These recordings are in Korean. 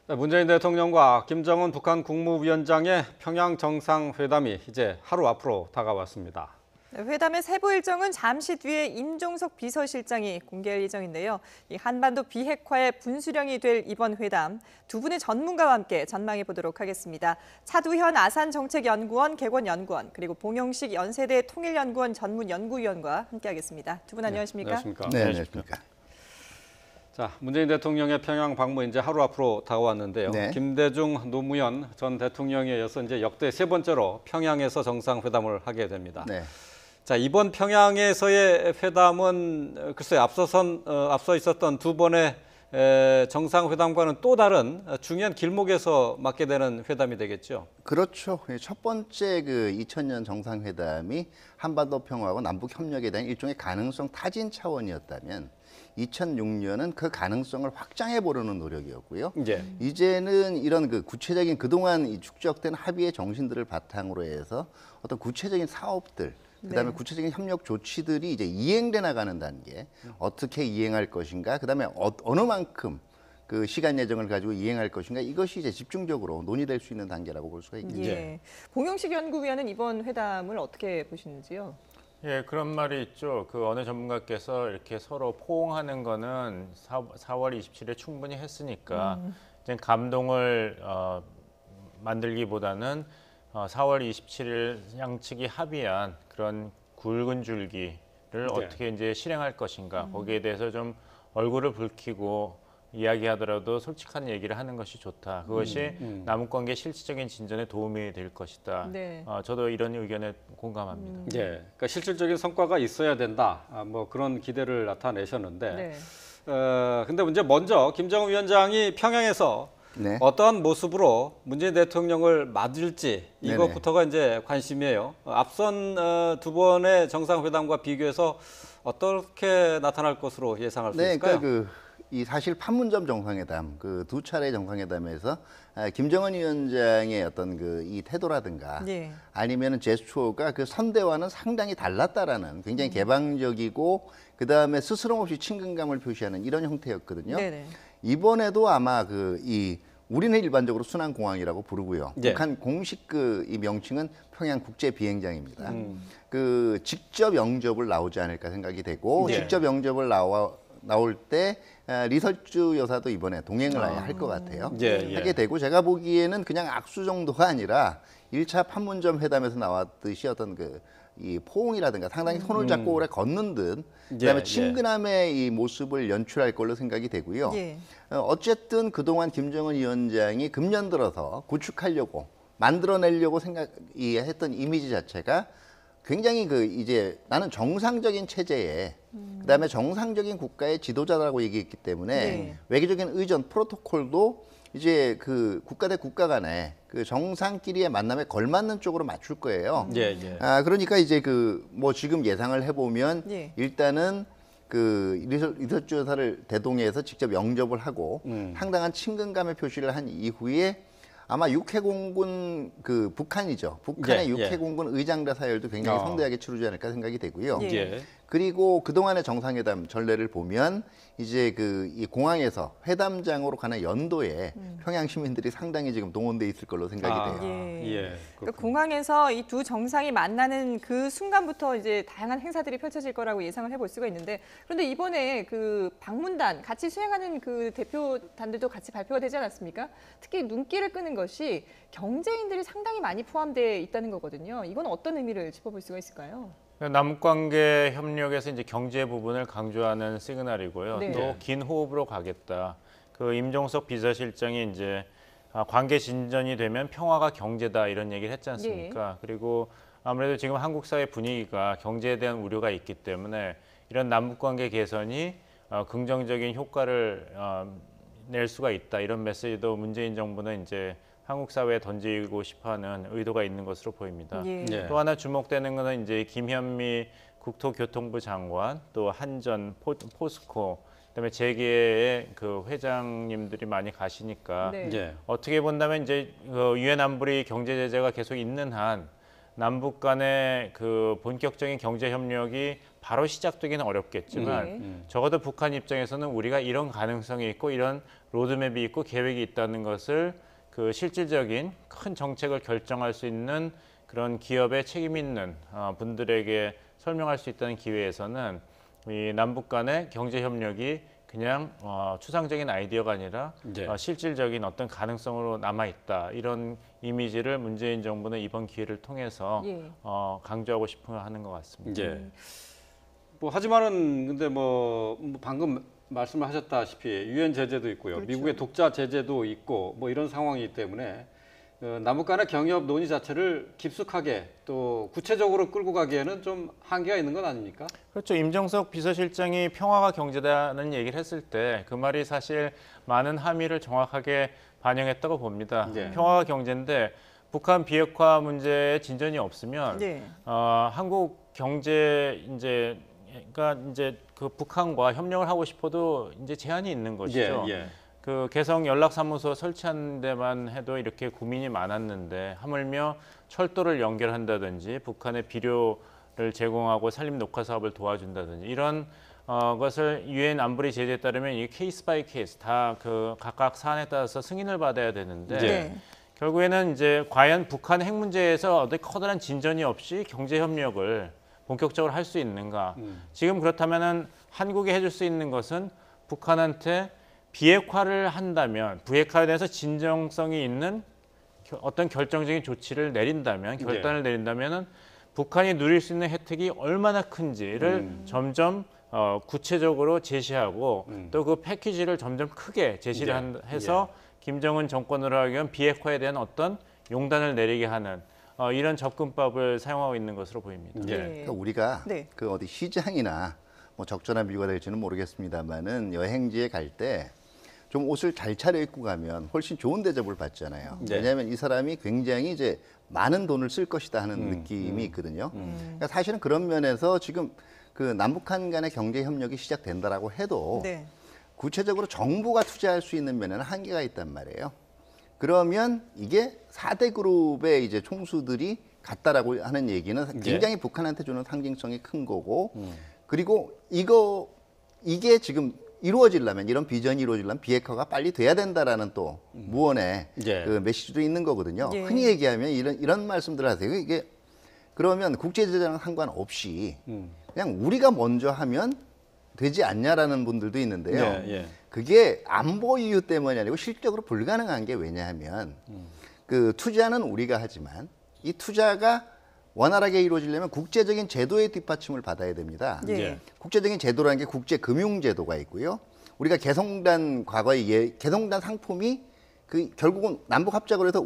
네, 문재인 대통령과 김정은 북한 국무위원장의 평양 정상회담이 이제 하루 앞으로 다가왔습니다. 회담의 세부 일정은 잠시 뒤에 임종석 비서실장이 공개할 예정인데요. 이 한반도 비핵화의 분수령이 될 이번 회담, 두 분의 전문가와 함께 전망해 보도록 하겠습니다. 차두현 아산정책연구원 개권연구원, 그리고 봉영식 연세대 통일연구원 전문연구위원과 함께하겠습니다. 두 분 안녕하십니까? 안녕하십니까? 네, 안녕하십니까. 자, 문재인 대통령의 평양 방문 이제 하루 앞으로 다가왔는데요. 네. 김대중 노무현 전 대통령에 이어서 이제 역대 세 번째로 평양에서 정상회담을 하게 됩니다. 네. 자, 이번 평양에서의 회담은 글쎄 앞서 있었던 두 번의 정상회담과는 또 다른 중요한 길목에서 맞게 되는 회담이 되겠죠. 그렇죠. 첫 번째 그 2000년 정상회담이 한반도 평화와 남북 협력에 대한 일종의 가능성 타진 차원이었다면 2006년은 그 가능성을 확장해 보려는 노력이었고요. 이제는 이런 그 구체적인 그동안 이 축적된 합의의 정신들을 바탕으로 해서 어떤 구체적인 사업들, 그다음에 구체적인 협력 조치들이 이제 이행돼 나가는 단계, 어떻게 이행할 것인가, 그다음에 어느 만큼 그 시간 예정을 가지고 이행할 것인가, 이것이 이제 집중적으로 논의될 수 있는 단계라고 볼 수가 있겠죠. 예. 봉영식 연구위원은 이번 회담을 어떻게 보시는지요? 예, 그런 말이 있죠. 그 어느 전문가께서 이렇게 서로 포옹하는 거는 4월 27일에 충분히 했으니까 이제 감동을 만들기보다는 4월 27일 양측이 합의한 그런 굵은 줄기를 어떻게 이제 실행할 것인가, 거기에 대해서 좀 얼굴을 붉히고 이야기하더라도 솔직한 얘기를 하는 것이 좋다. 그것이 남북관계 실질적인 진전에 도움이 될 것이다. 네. 저도 이런 의견에 공감합니다. 예, 그러니까 실질적인 성과가 있어야 된다. 뭐 그런 기대를 나타내셨는데, 네. 근데 이제 먼저 김정은 위원장이 평양에서 네. 어떠한 모습으로 문재인 대통령을 맞을지 이것부터가 이제 관심이에요. 앞선 두 번의 정상회담과 비교해서 어떻게 나타날 것으로 예상할 수 있을까요? 그러니까 이 사실 판문점 정상회담, 그 두 차례 정상회담에서 김정은 위원장의 어떤 그 이 태도라든가 네. 아니면은 제스처가 그 선대와는 상당히 달랐다라는 굉장히 개방적이고 그다음에 스스럼 없이 친근감을 표시하는 이런 형태였거든요. 네네. 이번에도 아마 우리는 일반적으로 순환공항이라고 부르고요. 예. 북한 공식 이 명칭은 평양 국제 비행장입니다. 그 직접 영접을 나오지 않을까 생각이 되고 예. 직접 영접을 나올 때 리설주 여사도 이번에 동행을 아예 할 것 같아요. 예. 하게 되고 제가 보기에는 그냥 악수 정도가 아니라 1차 판문점 회담에서 나왔듯이 어떤 이 포옹이라든가 상당히 손을 잡고 오래 걷는 듯 그다음에 예. 친근함의 이 모습을 연출할 걸로 생각이 되고요. 예. 어쨌든 그동안 김정은 위원장이 금년 들어서 구축하려고 만들어내려고 했던 이미지 자체가 굉장히 이제 나는 정상적인 체제에 그다음에 정상적인 국가의 지도자라고 얘기했기 때문에 네. 외교적인 의전 프로토콜도 이제 그 국가 대 국가 간의 그 정상끼리의 만남에 걸맞는 쪽으로 맞출 거예요. 예. 그러니까 이제 뭐 지금 예상을 해보면 예. 일단은 리설주 여사를 대동해서 직접 영접을 하고 상당한 친근감의 표시를 한 이후에 아마 육해공군 북한이죠. 북한의 예. 육해공군 의장대 사열도 굉장히 성대하게 치르지 않을까 생각이 되고요. 예. 그리고 그동안의 정상회담 전례를 보면 이제 이 공항에서 회담장으로 가는 연도에 평양 시민들이 상당히 지금 동원돼 있을 걸로 생각이 돼요. 예. 그러니까 그렇군요. 공항에서 이 두 정상이 만나는 그 순간부터 이제 다양한 행사들이 펼쳐질 거라고 예상을 해볼 수가 있는데, 그런데 이번에 그 방문단 같이 수행하는 그 대표단들도 같이 발표가 되지 않았습니까? 특히 눈길을 끄는 것이 경제인들이 상당히 많이 포함되어 있다는 거거든요. 이건 어떤 의미를 짚어볼 수가 있을까요? 남북관계 협력에서 이제 경제 부분을 강조하는 시그널이고요. 네. 또 긴 호흡으로 가겠다. 그 임종석 비서실장이 이제 관계 진전이 되면 평화가 경제다 이런 얘기를 했지 않습니까? 그리고 아무래도 지금 한국 사회 분위기가 경제에 대한 우려가 있기 때문에 이런 남북관계 개선이 긍정적인 효과를 낼 수가 있다 이런 메시지도 문재인 정부는 이제 한국 사회에 던지고 싶어하는 의도가 있는 것으로 보입니다. 예. 또 하나 주목되는 것은 이제 김현미 국토교통부 장관, 또 한전, 포스코, 그다음에 재계의 그 회장님들이 많이 가시니까 네. 예. 어떻게 본다면 이제 유엔 안보리 경제 제재가 계속 있는 한 남북 간의 그 본격적인 경제 협력이 바로 시작되기는 어렵겠지만 적어도 북한 입장에서는 우리가 이런 가능성이 있고 이런 로드맵이 있고 계획이 있다는 것을 그 실질적인 큰 정책을 결정할 수 있는 그런 기업의 책임 있는 분들에게 설명할 수 있다는 기회에서는 이 남북 간의 경제 협력이 그냥 추상적인 아이디어가 아니라 네. 실질적인 어떤 가능성으로 남아 있다 이런 이미지를 문재인 정부는 이번 기회를 통해서 예. 강조하고 싶어 하는 것 같습니다. 예. 뭐 하지만은 근데 뭐 방금 말씀을 하셨다시피 유엔 제재도 있고요. 그렇죠. 미국의 독자 제재도 있고 뭐 이런 상황이기 때문에 남북 간의 경협 논의 자체를 깊숙하게 또 구체적으로 끌고 가기에는 좀 한계가 있는 건 아닙니까? 그렇죠. 임정석 비서실장이 평화가 경제다는 얘기를 했을 때 그 말이 사실 많은 함의를 정확하게 반영했다고 봅니다. 네. 평화가 경제인데 북한 비핵화 문제에 진전이 없으면 네. 한국 경제 그러니까 이제 그 북한과 협력을 하고 싶어도 이제 제한이 있는 것이죠. 예. 그 개성 연락사무소 설치하는 데만 해도 이렇게 고민이 많았는데 하물며 철도를 연결한다든지 북한의 비료를 제공하고 산림 녹화 사업을 도와준다든지 이런 것을 유엔 안보리 제재에 따르면 이게 케이스 바이 케이스 다 그 각각 사안에 따라서 승인을 받아야 되는데 네. 결국에는 이제 과연 북한 핵 문제에서 어떤 커다란 진전이 없이 경제 협력을 본격적으로 할 수 있는가? 지금 그렇다면은 한국이 해줄 수 있는 것은 북한한테 비핵화를 한다면 비핵화에 대해서 진정성이 있는 어떤 결정적인 조치를 내린다면 결단을 내린다면은 북한이 누릴 수 있는 혜택이 얼마나 큰지를 점점 구체적으로 제시하고 또 그 패키지를 점점 크게 제시를 해서 김정은 정권으로 하여금 비핵화에 대한 어떤 용단을 내리게 하는 이런 접근법을 사용하고 있는 것으로 보입니다. 예. 그러니까 우리가 네. 그 어디 시장이나 뭐 적절한 비유가 될지는 모르겠습니다만은 여행지에 갈 때 좀 옷을 잘 차려입고 가면 훨씬 좋은 대접을 받잖아요. 네. 왜냐하면 이 사람이 굉장히 이제 많은 돈을 쓸 것이다 하는 느낌이 있거든요. 그러니까 사실은 그런 면에서 지금 그 남북한 간의 경제 협력이 시작된다라고 해도 네. 구체적으로 정부가 투자할 수 있는 면에는 한계가 있단 말이에요. 그러면 이게 4대 그룹의 이제 총수들이 같다라고 하는 얘기는 굉장히 북한한테 주는 상징성이 큰 거고, 그리고 이게 지금 이루어지려면 이런 비전이 이루어지려면 비핵화가 빨리 돼야 된다라는 또 무언의 그 메시지도 있는 거거든요. 예. 흔히 얘기하면 이런 말씀들을 하세요. 이게 그러면 국제제재랑 상관없이 그냥 우리가 먼저 하면 되지 않냐라는 분들도 있는데요. 그게 안보 이유 때문이 아니고 실질적으로 불가능한 게 왜냐하면 그 투자는 우리가 하지만 이 투자가 원활하게 이루어지려면 국제적인 제도의 뒷받침을 받아야 됩니다. 예. 국제적인 제도라는 게 국제금융제도가 있고요. 우리가 개성단 과거에 개성단 상품이 그 결국은 남북 합작을 해서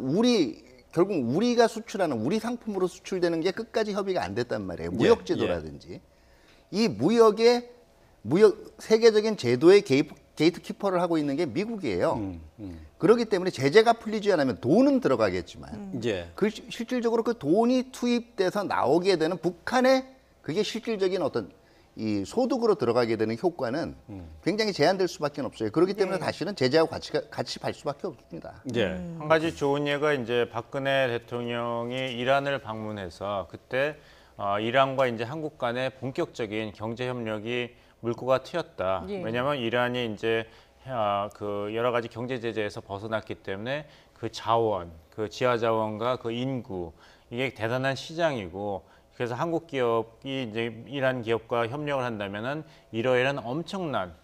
결국 우리가 수출하는 우리 상품으로 수출되는 게 끝까지 협의가 안 됐단 말이에요. 무역제도라든지 이 무역 세계적인 제도의 게이트키퍼를 하고 있는 게 미국이에요. 그렇기 때문에 제재가 풀리지 않으면 돈은 들어가겠지만 실질적으로 그 돈이 투입돼서 나오게 되는 북한의 그게 실질적인 어떤 이 소득으로 들어가게 되는 효과는 굉장히 제한될 수밖에 없어요. 그렇기 때문에 사실은 제재하고 같이 갈 수밖에 없습니다. 한 가지 좋은 예가 이제 박근혜 대통령이 이란을 방문해서 그때 이란과 이제 한국 간의 본격적인 경제 협력이 물꼬가 트였다. 왜냐하면 이란이 이제 그 여러 가지 경제 제재에서 벗어났기 때문에 그 자원, 그 지하 자원과 그 인구 이게 대단한 시장이고 그래서 한국 기업이 이제 이란 기업과 협력을 한다면은 이러이러한 엄청난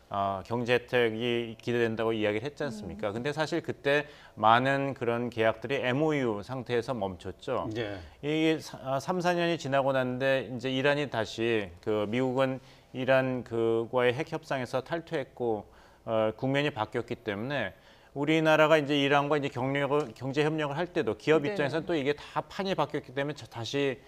경제 혜택이 기대된다고 이야기를 했지 않습니까? 근데 사실 그때 많은 그런 계약들이 MOU 상태에서 멈췄죠. 이게 3, 4년이 지나고 났는데 이제 이란이 다시 그 미국은 이란 그과의 핵 협상에서 탈퇴했고 국면이 바뀌었기 때문에 우리나라가 이제 이란과 이제 경제 협력을 할 때도 기업 입장에서는 또 이게 다 판이 바뀌었기 때문에 다시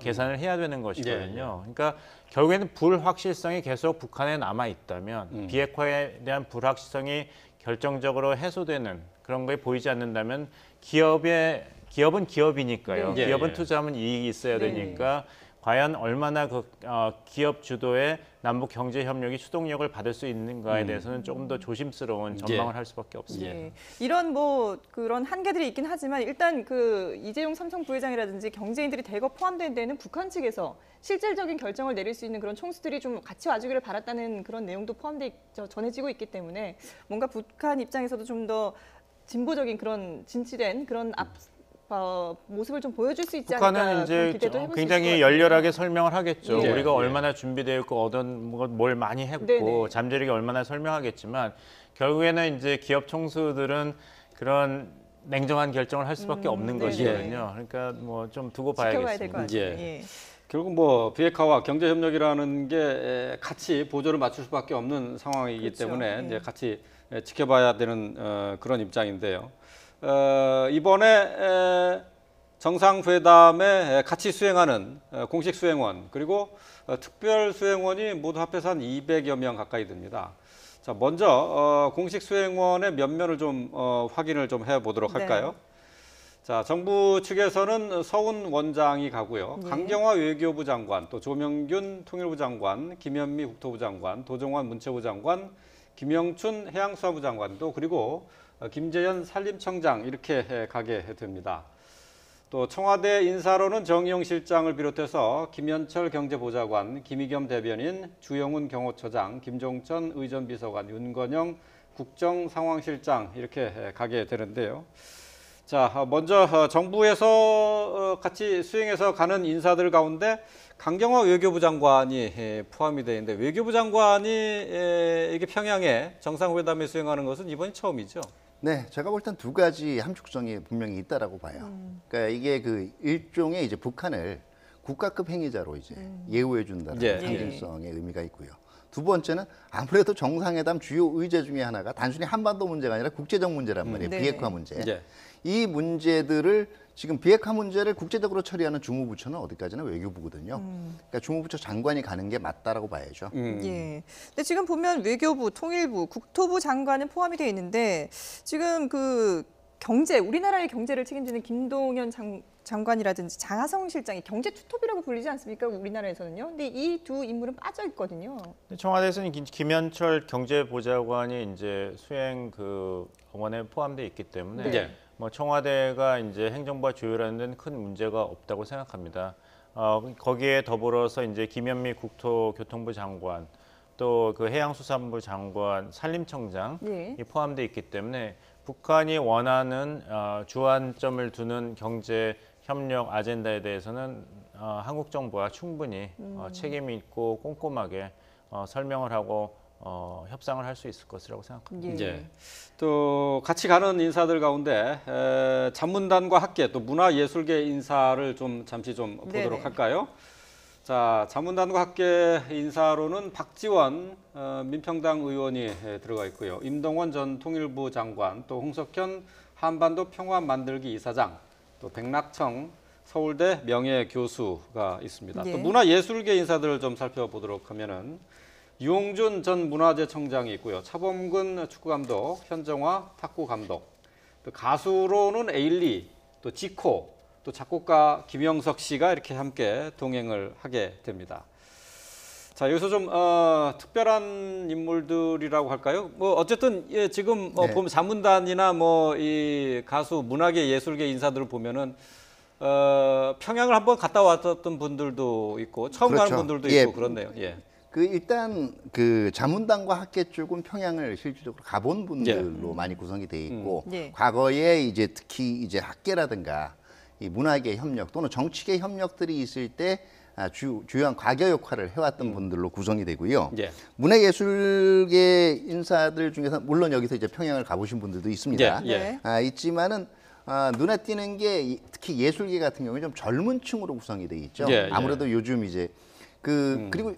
계산을 해야 되는 것이거든요. 그러니까 결국에는 불확실성이 계속 북한에 남아 있다면 비핵화에 대한 불확실성이 결정적으로 해소되는 그런 거에 보이지 않는다면 기업은 기업이니까요. 기업은 투자하면 이익이 있어야 되니까 과연 얼마나 그 기업 주도의 남북 경제 협력이 추동력을 받을 수 있는가에 대해서는 조금 더 조심스러운 전망을 할 수밖에 없습니다. 예. 이런 뭐 그런 한계들이 있긴 하지만 일단 그 이재용 삼성 부회장이라든지 경제인들이 대거 포함된 데는 북한 측에서 실질적인 결정을 내릴 수 있는 그런 총수들이 좀 같이 와주기를 바랐다는 그런 내용도 전해지고 있기 때문에 뭔가 북한 입장에서도 좀 더 진보적인 그런 진취된 그런 모습을 좀 보여줄 수 있지 않을까 북한은 그런 이제 기대도 해볼 수 굉장히 있을 것 같아요. 열렬하게 설명을 하겠죠. 예, 우리가 예. 얼마나 준비되어 있고 뭘 많이 했고 네네. 잠재력이 얼마나 설명하겠지만 결국에는 이제 기업 총수들은 그런 냉정한 결정을 할 수밖에 없는 네네. 것이거든요. 그러니까 뭐 좀 두고 지켜봐야 될 것 봐야겠습니다. 같아요. 예. 예. 결국 뭐 비핵화와 경제 협력이라는 게 같이 보조를 맞출 수밖에 없는 상황이기 그렇죠. 때문에 예. 이제 같이 지켜봐야 되는 그런 입장인데요. 이번에 정상회담에 같이 수행하는 공식 수행원 그리고 특별 수행원이 모두 합해서 한 200여 명 가까이 됩니다. 자, 먼저 공식 수행원의 면면을 좀 확인을 좀 해보도록 할까요? 자, 정부 측에서는 서훈 원장이 가고요. 예. 강경화 외교부 장관, 또 조명균 통일부 장관, 김현미 국토부 장관, 도종환 문체부 장관, 김영춘 해양수산부 장관도 그리고 김재현 산림청장 이렇게 가게 됩니다. 또 청와대 인사로는 정의용 실장을 비롯해서 김현철 경제보좌관, 김의겸 대변인, 주영훈 경호처장, 김종천 의전비서관, 윤건영 국정상황실장 이렇게 가게 되는데요. 자, 먼저 정부에서 같이 수행해서 가는 인사들 가운데 강경화 외교부 장관이 포함이 되어 있는데 외교부 장관이 이게 평양에 정상회담에 수행하는 것은 이번이 처음이죠. 네, 제가 볼 땐 두 가지 함축성이 분명히 있다라고 봐요. 그러니까 이게 그 일종의 이제 북한을 국가급 행위자로 이제 예우해 준다는 예. 상징성의 의미가 있고요. 두 번째는 아무래도 정상회담 주요 의제 중에 하나가 단순히 한반도 문제가 아니라 국제적 문제란 말이에요. 네. 비핵화 문제. 예. 이 문제들을 지금 비핵화 문제를 국제적으로 처리하는 주무부처는 어디까지나 외교부거든요. 그러니까 주무부처 장관이 가는 게 맞다라고 봐야죠. 예. 근데 지금 보면 외교부, 통일부, 국토부 장관은 포함이 되어 있는데 지금 그 경제, 우리나라의 경제를 책임지는 김동연 장관이라든지 장하성 실장이 경제 투톱이라고 불리지 않습니까? 우리나라에서는요. 근데 이 두 인물은 빠져 있거든요. 청와대에서는 김현철 경제보좌관이 이제 수행 그 원에 포함되어 있기 때문에 네. 뭐 청와대가 이제 행정부와 조율하는 데는 큰 문제가 없다고 생각합니다. 거기에 더불어서 이제 김현미 국토교통부 장관, 또 그 해양수산부 장관, 산림청장이 예. 포함되어 있기 때문에 북한이 원하는 주안점을 두는 경제 협력 아젠다에 대해서는 한국 정부와 충분히 책임이 있고 꼼꼼하게 설명을 하고 협상을 할 수 있을 것이라고 생각합니다. 예. 이제 또 같이 가는 인사들 가운데 잔문단과 학계 또 문화예술계 인사를 좀 잠시 좀 보도록 네네. 할까요? 자, 잔문단과 학계 인사로는 박지원 민평당 의원이 들어가 있고요. 임동원 전 통일부 장관, 또 홍석현 한반도 평화 만들기 이사장, 또 백낙청 서울대 명예교수가 있습니다. 예. 또 문화예술계 인사들을 좀 살펴보도록 하면은 유홍준 전 문화재청장이 있고요. 차범근 축구감독, 현정화 탁구감독, 또 가수로는 에일리, 또 지코, 또 작곡가 김영석 씨가 이렇게 함께 동행을 하게 됩니다. 자, 여기서 좀 특별한 인물들이라고 할까요? 뭐 어쨌든 예, 지금 네. 보면 자문단이나 뭐 이 가수 문화계 예술계 인사들을 보면은 평양을 한번 갔다 왔던 분들도 있고 처음 그렇죠. 가는 분들도 예. 있고 그렇네요. 예. 그 일단 그 자문단과 학계 쪽은 평양을 실질적으로 가본 분들로 많이 구성이 돼 있고 예. 과거에 이제 특히 이제 학계라든가 이 문화계 협력 또는 정치계 협력들이 있을 때 주요한 과교 역할을 해왔던 분들로 구성이 되고요. 예. 문화예술계 인사들 중에서 물론 여기서 이제 평양을 가보신 분들도 있습니다. 예, 예. 있지만은 눈에 띄는 게 특히 예술계 같은 경우에 좀 젊은 층으로 구성이 돼 있죠. 예, 예. 아무래도 요즘 이제 그리고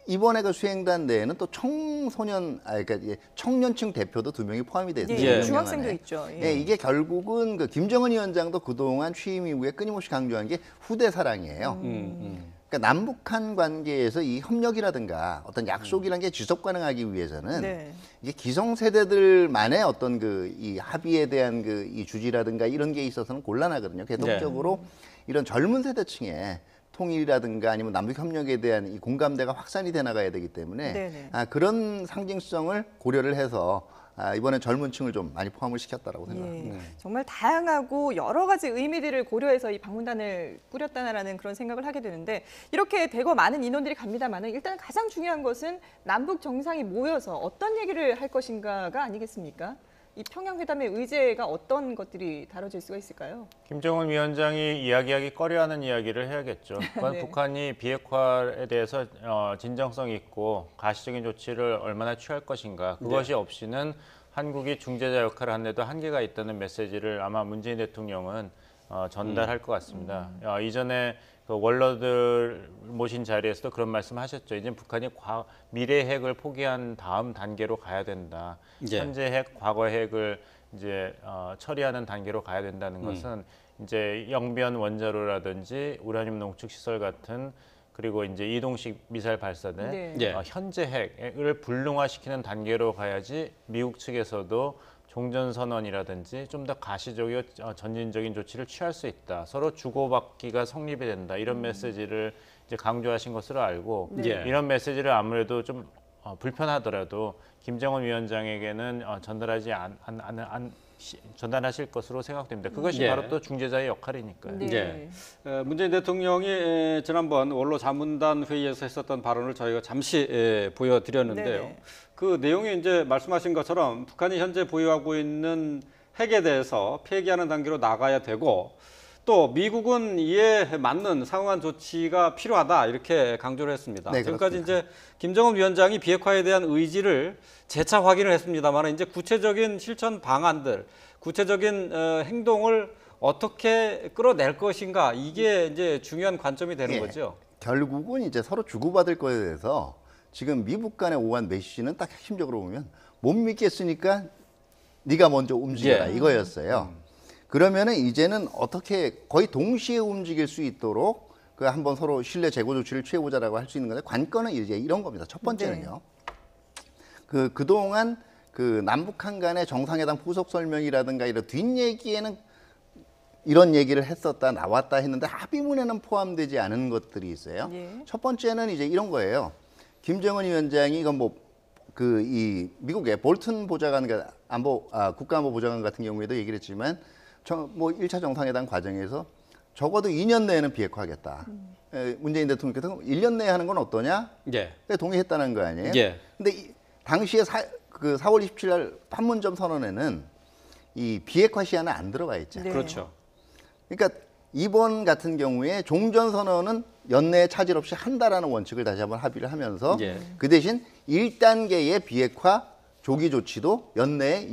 이번에 그 수행단 내에는 또 청소년, 그러니까 이제 청년층 대표도 2명이 포함이 돼 있어요. 예. 중학생도 있죠. 예. 예, 이게 결국은 그 김정은 위원장도 그동안 취임 이후에 끊임없이 강조한 게 후대 사랑이에요. 그러니까 남북한 관계에서 이 협력이라든가 어떤 약속이라는 게 지속 가능하기 위해서는 네. 이게 기성세대들만의 어떤 그 이 합의에 대한 그 이 주지라든가 이런 게 있어서는 곤란하거든요. 계속적으로 이런 젊은 세대층에 통일이라든가 아니면 남북 협력에 대한 이 공감대가 확산이 돼 나가야 되기 때문에 네네. 그런 상징성을 고려를 해서 이번에 젊은 층을 좀 많이 포함을 시켰다라고 생각합니다. 정말 다양하고 여러 가지 의미들을 고려해서 이 방문단을 꾸렸다라는 그런 생각을 하게 되는데 이렇게 대거 많은 인원들이 갑니다만은 일단 가장 중요한 것은 남북 정상이 모여서 어떤 얘기를 할 것인가가 아니겠습니까? 이 평양회담의 의제가 어떤 것들이 다뤄질 수가 있을까요? 김정은 위원장이 이야기하기 꺼려하는 이야기를 해야겠죠. 네. 북한이 비핵화에 대해서 진정성 있고 가시적인 조치를 얼마나 취할 것인가. 그것이 없이는 한국이 중재자 역할을 하는데도 한계가 있다는 메시지를 아마 문재인 대통령은 전달할 것 같습니다. 이전에 그 원로들 모신 자리에서도 그런 말씀하셨죠. 이제 북한이 미래 핵을 포기한 다음 단계로 가야 된다. 예. 현재 핵, 과거 핵을 이제 처리하는 단계로 가야 된다는 것은 이제 영변 원자로라든지 우라늄 농축 시설 같은 그리고 이제 이동식 미사일 발사대 네. 예. 현재 핵을 불능화시키는 단계로 가야지 미국 측에서도 종전선언이라든지 좀 더 가시적이고 전진적인 조치를 취할 수 있다. 서로 주고받기가 성립이 된다. 이런 메시지를 이제 강조하신 것으로 알고 네. 이런 메시지를 아무래도 좀 불편하더라도 김정은 위원장에게는 전달하실 것으로 생각됩니다. 그것이 예. 바로 또 중재자의 역할이니까요. 네. 예. 문재인 대통령이 지난번 원로 자문단 회의에서 했었던 발언을 저희가 잠시 보여드렸는데요. 네네. 그 내용이 이제 말씀하신 것처럼 북한이 현재 보유하고 있는 핵에 대해서 폐기하는 단계로 나가야 되고 또 미국은 이에 맞는 상응한 조치가 필요하다 이렇게 강조를 했습니다. 네, 지금까지 그렇습니다. 이제 김정은 위원장이 비핵화에 대한 의지를 재차 확인을 했습니다만 이제 구체적인 실천 방안들, 구체적인 행동을 어떻게 끌어낼 것인가 이게 이제 중요한 관점이 되는 예. 거죠. 결국은 이제 서로 주고받을 거에 대해서 지금 미국 간의 오간 메시지는 딱 핵심적으로 보면 못 믿겠으니까 네가 먼저 움직여라 예. 이거였어요. 그러면은 이제는 어떻게 거의 동시에 움직일 수 있도록 그 한번 서로 신뢰 제고 조치를 취해보자라고 할 수 있는 건데 관건은 이제 이런 겁니다. 첫 번째는요. 그동안 그 남북한 간의 정상회담 후속 설명이라든가 이런 뒷얘기에는 이런 얘기를 했었다 나왔다 했는데 합의문에는 포함되지 않은 것들이 있어요. 예. 첫 번째는 이제 이런 거예요. 김정은 위원장이 이건 뭐 그 이 미국의 볼튼 보좌관 국가안보 보좌관 같은 경우에도 얘기를 했지만 뭐 1차 정상회담 과정에서 적어도 2년 내에는 비핵화하겠다. 문재인 대통령께서 1년 내에 하는 건 어떠냐? 예. 동의했다는 거 아니에요? 예. 근데 당시에 4월 27일 날 판문점 선언에는 이 비핵화 시한은 안 들어가 있죠. 네. 그렇죠. 그러니까 이번 같은 경우에 종전 선언은 연내에 차질 없이 한다라는 원칙을 다시 한번 합의를 하면서 예. 그 대신 1단계의 비핵화 조기 조치도 연내에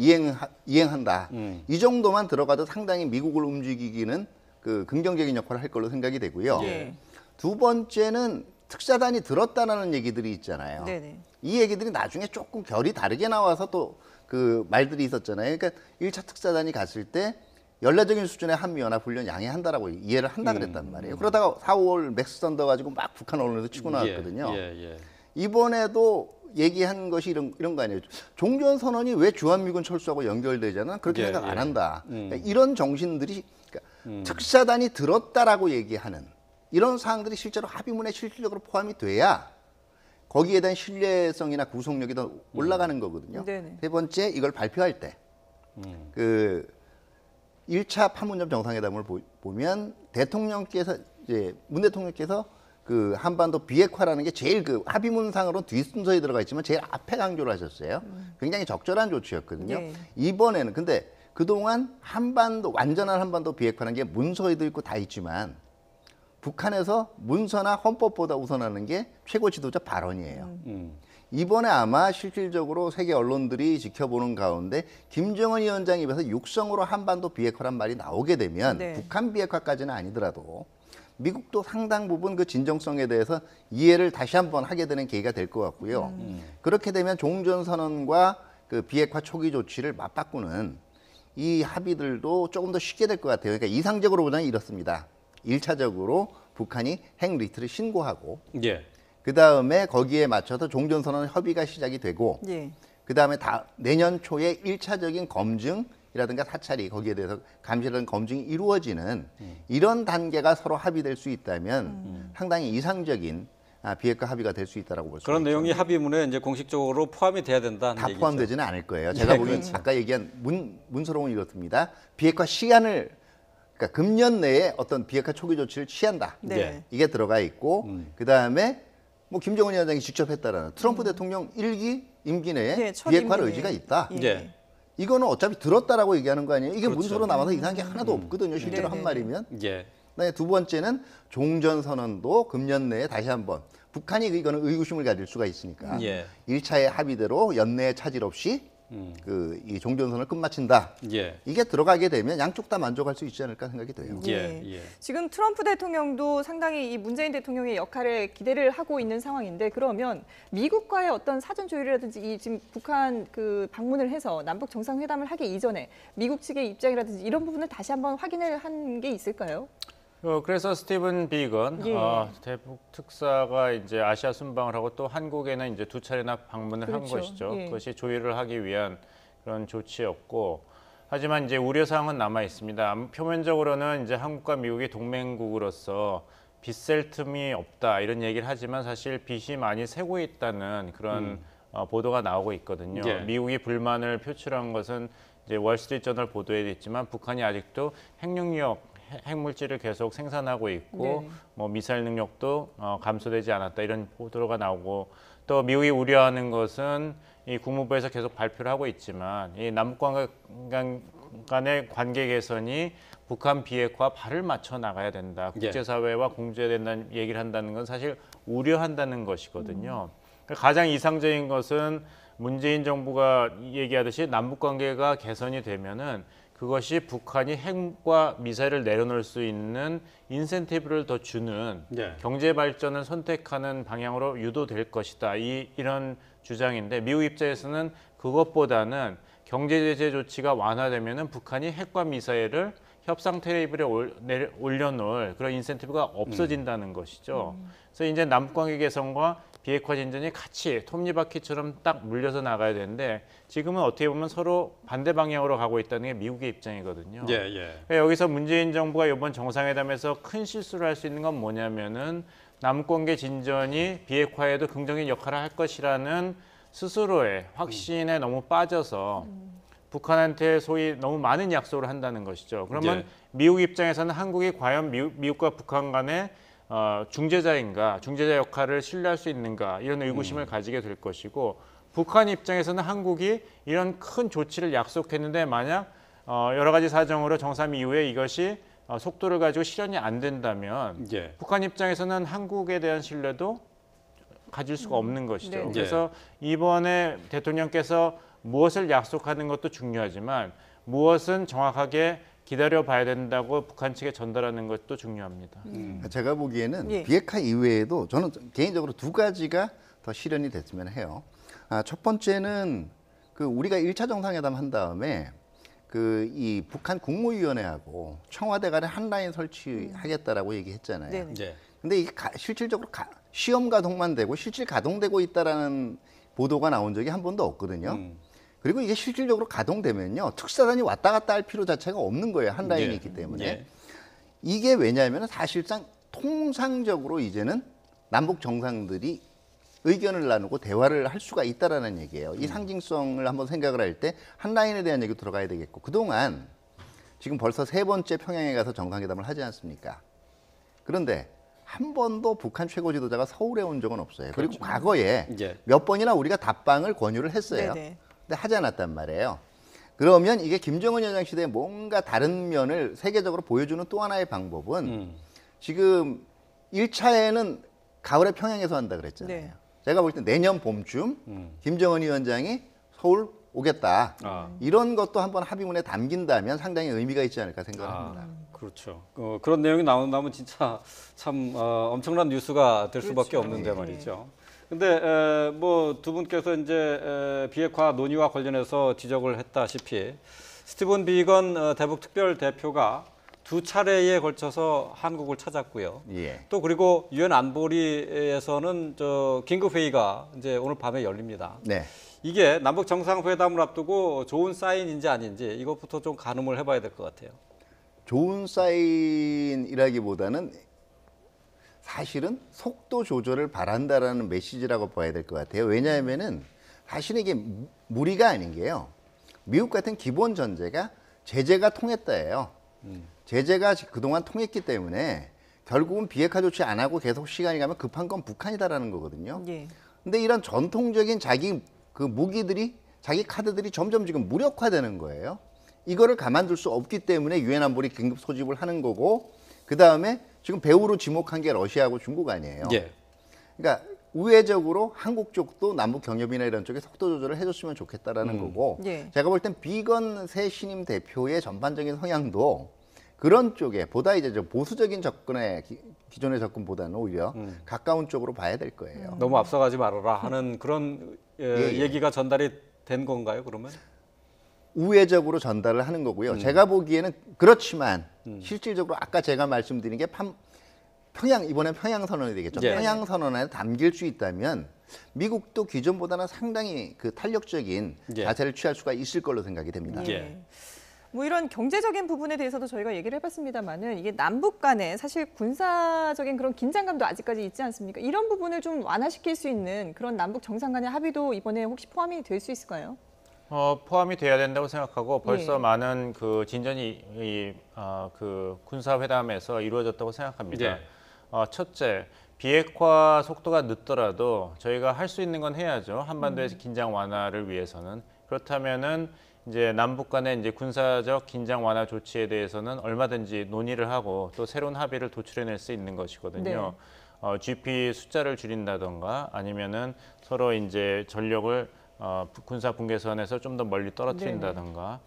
이행한다. 이 정도만 들어가도 상당히 미국을 움직이기는 그 긍정적인 역할을 할 걸로 생각이 되고요. 예. 두 번째는 특사단이 들었다라는 얘기들이 있잖아요. 네네. 이 얘기들이 나중에 조금 결이 다르게 나와서 또 그 말들이 있었잖아요. 그러니까 1차 특사단이 갔을 때 연례적인 수준의 한미연합훈련 양해한다라고 이해를 한다 그랬단 말이에요. 그러다가 4월 맥스 썬더 가지고 막 북한 언론에서 치고 나왔거든요. 예. 이번에도 얘기한 것이 이런 거 아니에요. 종전선언이 왜 주한미군 철수하고 연결되잖아. 그렇게 예, 생각 안 예. 한다. 그러니까 이런 정신들이 그러니까 특사단이 들었다라고 얘기하는 이런 사항들이 실제로 합의문에 실질적으로 포함이 돼야 거기에 대한 신뢰성이나 구속력이 더 올라가는 거거든요. 네네. 세 번째, 이걸 발표할 때 그 1차 판문점 정상회담을 보면 대통령께서 이제 문 대통령께서 그 한반도 비핵화라는 게 제일 그 합의문상으로 뒷순서에 들어가 있지만 제일 앞에 강조를 하셨어요. 굉장히 적절한 조치였거든요. 네. 이번에는 근데 그동안 완전한 한반도 비핵화라는 게 문서에도 있고 다 있지만 북한에서 문서나 헌법보다 우선하는 게 최고 지도자 발언이에요. 이번에 아마 실질적으로 세계 언론들이 지켜보는 가운데 김정은 위원장 입에서 육성으로 한반도 비핵화란 말이 나오게 되면 네. 북한 비핵화까지는 아니더라도 미국도 상당 부분 그 진정성에 대해서 이해를 다시 한번 하게 되는 계기가 될 것 같고요. 그렇게 되면 종전선언과 그 비핵화 초기 조치를 맞바꾸는 이 합의들도 조금 더 쉽게 될 것 같아요. 그러니까 이상적으로 보자면 이렇습니다. 1차적으로 북한이 핵 리트를 신고하고 예. 그다음에 거기에 맞춰서 종전선언 협의가 시작이 되고 예. 그다음에 내년 초에 1차적인 검증 이라든가 사찰이 거기에 대해서 감시라든 검증이 이루어지는 이런 단계가 서로 합의될 수 있다면 상당히 이상적인 비핵화 합의가 될 수 있다라고 볼 수 있죠. 그런 내용이 합의문에 이제 공식적으로 포함이 돼야 된다는 다 얘기죠. 포함되지는 않을 거예요. 제가 보기엔 아까 얘기한 문서로는 이렇습니다. 비핵화 시한을 그러니까 금년 내에 어떤 비핵화 초기 조치를 취한다. 네. 이게 들어가 있고 그다음에 뭐 김정은 위원장이 직접 했다라는 트럼프 대통령 1기 임기 내에 네, 첫 비핵화 임기 의지가 내에. 있다. 예. 예. 이거는 어차피 들었다라고 얘기하는 거 아니에요? 이게 그렇죠. 문서로 남아서 이상한 게 하나도 없거든요. 실제로 네, 한 말이면. 예. 네, 두 번째는 종전선언도 금년 내에 다시 한번 북한이 이거는 의구심을 가질 수가 있으니까 예. 1차의 합의대로 연내에 차질 없이 이 종전선언을 끝마친다. 예. 이게 들어가게 되면 양쪽 다 만족할 수 있지 않을까 생각이 돼요. 예. 예. 예. 지금 트럼프 대통령도 상당히 이 문재인 대통령의 역할에 기대를 하고 있는 상황인데 그러면 미국과의 어떤 사전 조율이라든지 이 지금 북한 그 방문을 해서 남북 정상회담을 하기 이전에 미국 측의 입장이라든지 이런 부분을 다시 한번 확인을 한 게 있을까요? 그래서 스티븐 비건 예. 대북 특사가 이제 아시아 순방을 하고 또 한국에는 이제 2차례나 방문을 한 그렇죠. 것이죠. 예. 그것이 조율을 하기 위한 그런 조치였고, 하지만 이제 우려 사항은 남아 있습니다. 표면적으로는 이제 한국과 미국이 동맹국으로서 빚셀 틈이 없다 이런 얘기를 하지만 사실 빚이 많이 새고 있다는 그런 보도가 나오고 있거든요. 예. 미국이 불만을 표출한 것은 이제 월스트리트저널 보도에 있지만 북한이 아직도 핵물질을 계속 생산하고 있고 네. 뭐 미사일 능력도 감소되지 않았다 이런 보도가 나오고, 또 미국이 우려하는 것은 이 국무부에서 계속 발표를 하고 있지만 이 남북 간의 관계 개선이 북한 비핵화 발을 맞춰 나가야 된다. 예. 국제사회와 공조해야 된다는 얘기를 한다는 건 사실 우려한다는 것이거든요. 가장 이상적인 것은 문재인 정부가 얘기하듯이 남북 관계가 개선이 되면은 그것이 북한이 핵과 미사일을 내려놓을 수 있는 인센티브를 더 주는 예. 경제 발전을 선택하는 방향으로 유도될 것이다. 이런 주장인데 미국 입장에서는 그것보다는 경제 제재 조치가 완화되면은 북한이 핵과 미사일을 협상 테이블에 올려놓을 그런 인센티브가 없어진다는 것이죠. 그래서 이제 남북 관계 개선과 비핵화 진전이 같이 톱니바퀴처럼 딱 물려서 나가야 되는데 지금은 어떻게 보면 서로 반대 방향으로 가고 있다는 게 미국의 입장이거든요. 예. 예. 그러니까 여기서 문재인 정부가 이번 정상회담에서 큰 실수를 할 수 있는 건 뭐냐면은 남북 관계 진전이 비핵화에도 긍정적인 역할을 할 것이라는 스스로의 확신에 너무 빠져서 북한한테 소위 너무 많은 약속을 한다는 것이죠. 그러면 예. 미국 입장에서는 한국이 과연 미국과 북한 간의 중재자인가, 중재자 역할을 신뢰할 수 있는가 이런 의구심을 가지게 될 것이고, 북한 입장에서는 한국이 이런 큰 조치를 약속했는데 만약 여러 가지 사정으로 정상 이후에 이것이 속도를 가지고 실현이 안 된다면 예. 북한 입장에서는 한국에 대한 신뢰도 가질 수가 없는 것이죠. 네. 그래서 이번에 대통령께서 무엇을 약속하는 것도 중요하지만 무엇은 정확하게 기다려봐야 된다고 북한 측에 전달하는 것도 중요합니다. 제가 보기에는 예. 비핵화 이외에도 저는 개인적으로 두 가지가 더 실현이 됐으면 해요. 첫 번째는 우리가 1차 정상회담 한 다음에 이 북한 국무위원회하고 청와대 간에 한 라인 설치하겠다라고 얘기했잖아요. 네. 예. 근데 이게 실질적으로 시험 가동만 되고 실질 가동되고 있다라는 보도가 나온 적이 한 번도 없거든요. 그리고 이게 실질적으로 가동되면요, 특사단이 왔다 갔다 할 필요 자체가 없는 거예요. 한 라인이 예. 있기 때문에. 예. 이게 왜냐하면 사실상 통상적으로 이제는 남북 정상들이 의견을 나누고 대화를 할 수가 있다라는 얘기예요. 이 상징성을 한번 생각을 할 때 한 라인에 대한 얘기 들어가야 되겠고, 그동안 지금 벌써 3번째 평양에 가서 정상회담을 하지 않습니까? 그런데 한 번도 북한 최고 지도자가 서울에 온 적은 없어요. 그리고 과거에 예. 몇 번이나 우리가 답방을 권유를 했어요. 네네. 근데 하지 않았단 말이에요. 그러면 이게 김정은 위원장 시대에 뭔가 다른 면을 세계적으로 보여주는 또 하나의 방법은 지금 1차에는 가을에 평양에서 한다 그랬잖아요. 네. 제가 볼 때 내년 봄쯤 김정은 위원장이 서울 오겠다. 이런 것도 한번 합의문에 담긴다면 상당히 의미가 있지 않을까 생각합니다. 그렇죠. 그런 내용이 나온다면 진짜 참 엄청난 뉴스가 될 수밖에 그렇죠. 없는데 네. 말이죠. 근데 뭐 두 분께서 이제 비핵화 논의와 관련해서 지적을 했다시피 스티븐 비건 대북 특별 대표가 2차례에 걸쳐서 한국을 찾았고요. 예. 또 그리고 유엔 안보리에서는 긴급 회의가 이제 오늘 밤에 열립니다. 네. 이게 남북 정상회담을 앞두고 좋은 사인인지 아닌지 이것부터 좀 가늠을 해봐야 될 것 같아요. 좋은 사인이라기보다는 사실은 속도 조절을 바란다라는 메시지라고 봐야 될 것 같아요. 왜냐하면은 사실은 이게 무리가 아닌 게요. 미국 같은 기본 전제가 제재가 통했다예요. 제재가 그동안 통했기 때문에 결국은 비핵화 조치 안 하고 계속 시간이 가면 급한 건 북한이다라는 거거든요. 예. 근데 이런 전통적인 자기 그 무기들이 자기 카드들이 점점 지금 무력화되는 거예요. 이거를 가만둘 수 없기 때문에 유엔 안보리 긴급 소집을 하는 거고, 그 다음에 지금 배후로 지목한 게 러시아하고 중국 아니에요. 예. 그러니까 우회적으로 한국 쪽도 남북 경협이나 이런 쪽에 속도 조절을 해줬으면 좋겠다라는 거고, 예. 제가 볼 땐 비건 새 신임 대표의 전반적인 성향도 그런 쪽에 보다 이제 좀 보수적인 접근의 기존의 접근보다는 오히려 가까운 쪽으로 봐야 될 거예요. 너무 앞서가지 말아라 하는 그런 예. 얘기가 전달이 된 건가요, 그러면? 우회적으로 전달을 하는 거고요. 제가 보기에는 그렇지만 실질적으로 아까 제가 말씀드린 게 평양, 이번에 평양 선언이 되겠죠. 예. 평양 선언에 담길 수 있다면 미국도 기존보다는 상당히 그 탄력적인 예. 자세를 취할 수가 있을 걸로 생각이 됩니다. 예. 뭐 이런 경제적인 부분에 대해서도 저희가 얘기를 해봤습니다만은 이게 남북 간에 사실 군사적인 그런 긴장감도 아직까지 있지 않습니까? 이런 부분을 좀 완화시킬 수 있는 그런 남북 정상 간의 합의도 이번에 혹시 포함이 될 수 있을까요? 포함이 돼야 된다고 생각하고 벌써 예. 많은 그 진전이 그 군사 회담에서 이루어졌다고 생각합니다. 예. 첫째, 비핵화 속도가 늦더라도 저희가 할 수 있는 건 해야죠. 한반도에서 긴장 완화를 위해서는. 그렇다면은 이제 남북 간의 이제 군사적 긴장 완화 조치에 대해서는 얼마든지 논의를 하고 또 새로운 합의를 도출해낼 수 있는 것이거든요. GP 숫자를 줄인다던가 아니면은 서로 이제 전력을 군사 분계선에서 좀 더 멀리 떨어뜨린다던가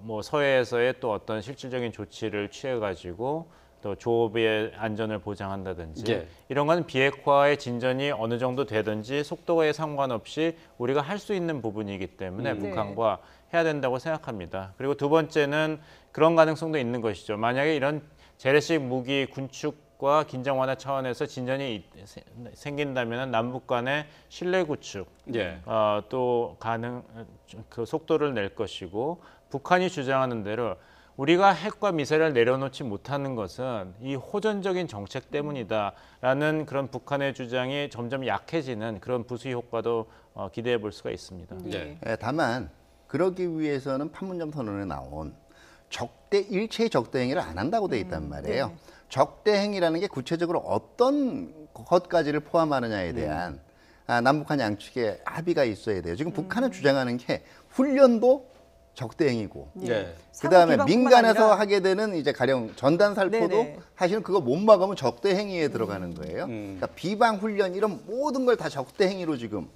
뭐 서해에서의 또 어떤 실질적인 조치를 취해가지고 또 조업의 안전을 보장한다든지 예. 이런 건 비핵화의 진전이 어느 정도 되든지 속도에 상관없이 우리가 할 수 있는 부분이기 때문에 북한과 해야 된다고 생각합니다. 그리고 두 번째는 그런 가능성도 있는 것이죠. 만약에 이런 재래식 무기 군축과 긴장 완화 차원에서 진전이 생긴다면 남북 간의 신뢰 구축 예. 또 그 속도를 낼 것이고, 북한이 주장하는 대로 우리가 핵과 미사일을 내려놓지 못하는 것은 이 호전적인 정책 때문이다라는 그런 북한의 주장이 점점 약해지는 그런 부수 효과도 기대해 볼 수가 있습니다. 예. 다만 그러기 위해서는 판문점 선언에 나온 일체의 적대 행위를 안 한다고 돼 있단 말이에요. 적대 행위라는 게 구체적으로 어떤 것까지를 포함하느냐에 대한 남북한 양측의 합의가 있어야 돼요. 지금 북한은 주장하는 게 훈련도 적대 행위고, 예. 그다음에 비방뿐만 민간에서 아니라 하게 되는 이제 가령 전단 살포도 네네. 사실은 그거 못 막으면 적대 행위에 들어가는 거예요. 그러니까 비방 훈련 이런 모든 걸 다 적대 행위로 지금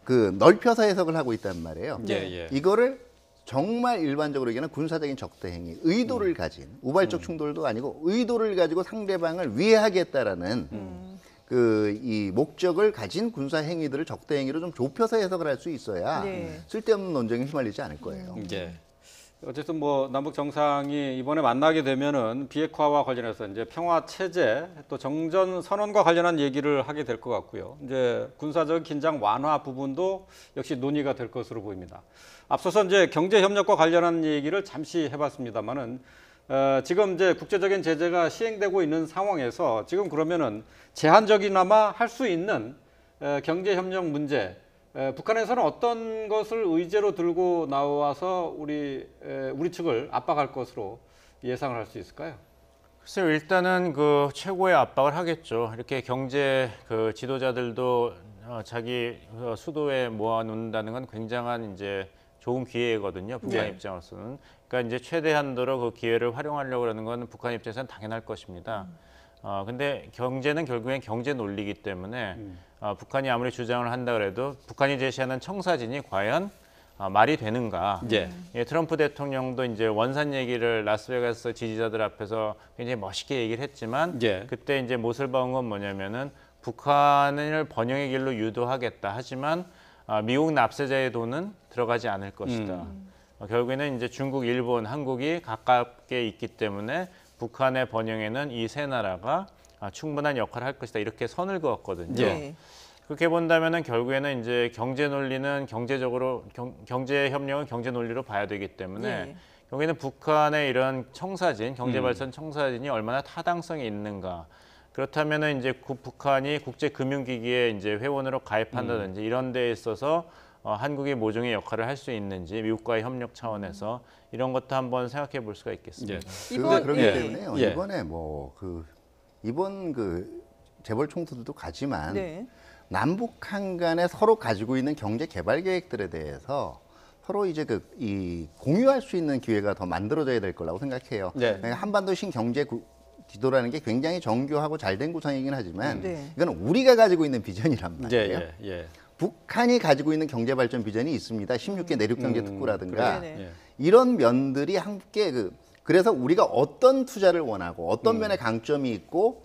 그 넓혀서 해석을 하고 있단 말이에요. 예, 예. 이거를 정말 일반적으로 얘기하는 군사적인 적대 행위, 의도를 가진 우발적 충돌도 아니고 의도를 가지고 상대방을 위해하겠다라는 그 이 목적을 가진 군사 행위들을 적대 행위로 좀 좁혀서 해석을 할 수 있어야 네. 쓸데없는 논쟁에 휘말리지 않을 거예요. 예. 어쨌든 뭐 남북 정상이 이번에 만나게 되면은 비핵화와 관련해서 이제 평화 체제 또 정전 선언과 관련한 얘기를 하게 될 것 같고요. 이제 군사적 긴장 완화 부분도 역시 논의가 될 것으로 보입니다. 앞서서 이제 경제 협력과 관련한 얘기를 잠시 해봤습니다만은 지금 이제 국제적인 제재가 시행되고 있는 상황에서 지금 그러면은 제한적이나마 할 수 있는 경제 협력 문제. 북한에서는 어떤 것을 의제로 들고 나와서 우리 측을 압박할 것으로 예상을 할 수 있을까요? 글쎄요, 일단은 그 최고의 압박을 하겠죠. 이렇게 경제 그 지도자들도 자기 수도에 모아놓는다는 건 굉장한 이제 좋은 기회거든요. 북한 네. 입장으로서는. 그러니까 이제 최대 한도로 그 기회를 활용하려고 하는 건 북한 입장에서는 당연할 것입니다. 근데 경제는 결국엔 경제 논리이기 때문에 북한이 아무리 주장을 한다 그래도 북한이 제시하는 청사진이 과연 말이 되는가? 예. 예, 트럼프 대통령도 이제 원산 얘기를 라스베가스 지지자들 앞에서 굉장히 멋있게 얘기를 했지만 예. 그때 이제 못을 박은 건 뭐냐면은 북한을 번영의 길로 유도하겠다. 하지만 미국 납세자의 돈은 들어가지 않을 것이다. 결국에는 이제 중국, 일본, 한국이 가깝게 있기 때문에 북한의 번영에는 이 세 나라가 충분한 역할을 할 것이다. 이렇게 선을 그었거든요. 예. 그렇게 본다면은 결국에는 이제 경제 논리는 경제적으로 경제 협력은 경제 논리로 봐야 되기 때문에 예. 결국에는 북한의 이런 청사진, 경제 발전 청사진이 얼마나 타당성이 있는가. 그렇다면은 이제 북한이 국제금융기기에 이제 회원으로 가입한다든지 이런 데에 있어서 한국이 모종의 역할을 할 수 있는지 미국과의 협력 차원에서 이런 것도 한번 생각해 볼 수가 있겠습니다. 그렇기 예. 때문에요. 예. 이번에 이번 재벌 총수들도 가지만 네. 남북한 간에 서로 가지고 있는 경제 개발 계획들에 대해서 서로 이제 공유할 수 있는 기회가 더 만들어져야 될 거라고 생각해요. 네. 한반도 신경제 기도라는 게 굉장히 정교하고 잘된 구상이긴 하지만 네. 이건 우리가 가지고 있는 비전이란 말이에요. 예, 예. 북한이 가지고 있는 경제 발전 비전이 있습니다. 16개 내륙 경제 특구라든가 네네. 예. 이런 면들이 함께 그래서 우리가 어떤 투자를 원하고 어떤 면에 강점이 있고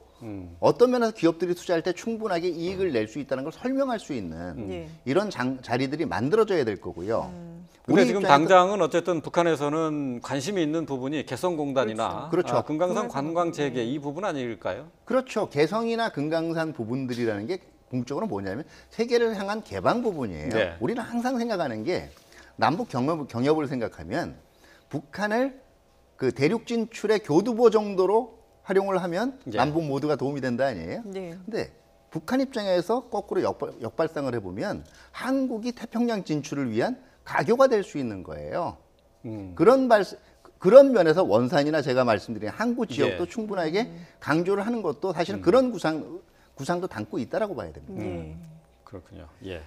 어떤 면에서 기업들이 투자할 때 충분하게 이익을 낼 수 있다는 걸 설명할 수 있는 예. 이런 자리들이 만들어져야 될 거고요. 근데 우리 지금 입장에서- 당장은 어쨌든 북한에서는 관심이 있는 부분이 개성공단이나 그렇죠. 금강산 관광재개 이 부분 아닐까요? 그렇죠. 개성이나 금강산 부분들이라는 게 공적으로 뭐냐면 세계를 향한 개방 부분이에요. 네. 우리는 항상 생각하는 게 남북 경협을 생각하면 북한을 대륙 진출의 교두보 정도로 활용을 하면 네. 남북 모두가 도움이 된다 아니에요? 네. 근데 북한 입장에서 거꾸로 역발상을 해보면 한국이 태평양 진출을 위한 가교가 될 수 있는 거예요. 그런 면에서 원산이나 제가 말씀드린 항구 지역도 예. 충분하게 강조를 하는 것도 사실은 그런 구상도 담고 있다라고 봐야 됩니다. 네. 그렇군요. 예.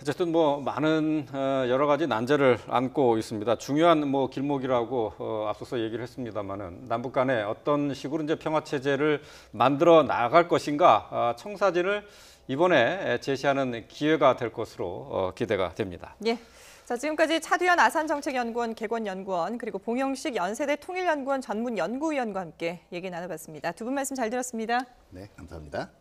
어쨌든 많은 여러 가지 난제를 안고 있습니다. 중요한 길목이라고 앞서서 얘기를 했습니다만은 남북 간에 어떤 식으로 이제 평화 체제를 만들어 나갈 것인가 청사진을 이번에 제시하는 기회가 될 것으로 기대가 됩니다. 예. 자, 지금까지 차두현 아산정책연구원 개건연구원 그리고 봉영식 연세대 통일연구원 전문연구위원과 함께 얘기 나눠봤습니다. 두 분 말씀 잘 들었습니다. 네, 감사합니다.